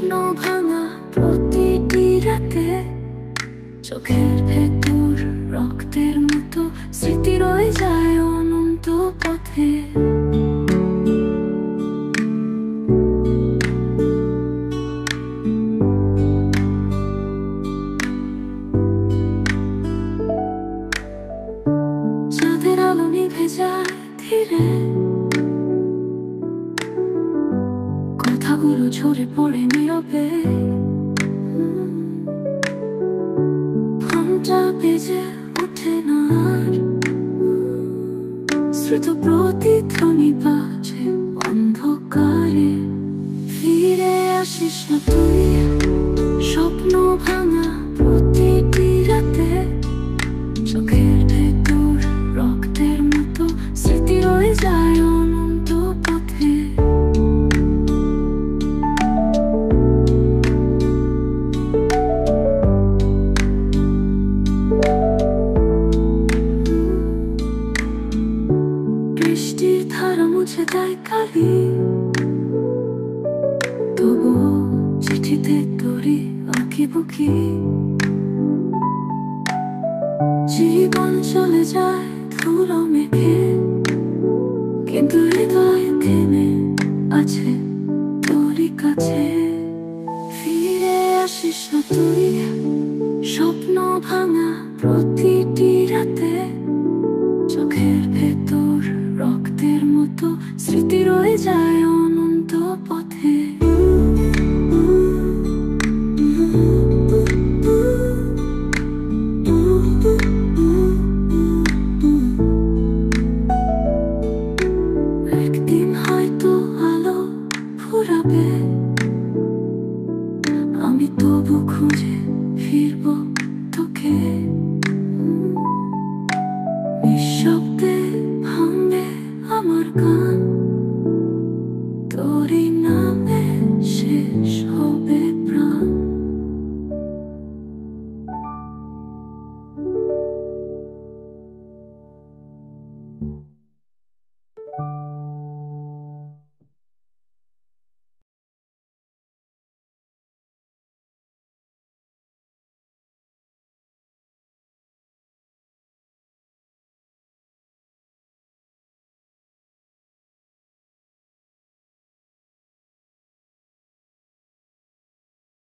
স্বপ্ন ভাঙা প্রতিটি রাতে, চোখের ভেতর রক্তের মতো স্মৃতি রয়ে যায় অনন্ত পথে। চাঁদের আলো নিভে যায় ধীরে, কথাগুলো ঝরে পড়ে নীরবে। ফোনটা বেজে ওঠে না আর, শ্রুত প্রতিধ্বনি বাজে অন্ধকারে। ফিরে আসিস না তুই, স্বপ্ন ভাঙা প্রতিটি রাতে, চোখের ভেতর রক্তের মতো স্মৃতি রয়ে যায় অনন্ত পথে। বৃষ্টির ধারা মুছে দেয় কালি, তবুও চিঠিতে তোরই আঁকিবুকি। জীবন চলে যায় ধুলো মেঘে, কিন্তু হৃদয় থেমে আছে তোরই কাছে। ফিরে আসিস না তুই, স্বপ্ন ভাঙা প্রতিটি রাতে, চোখের ভেতর রক্তের মতো স্মৃতি রয়ে যায় অনন্ত পথে। একদিন হয়তো আলো ফুরাবে,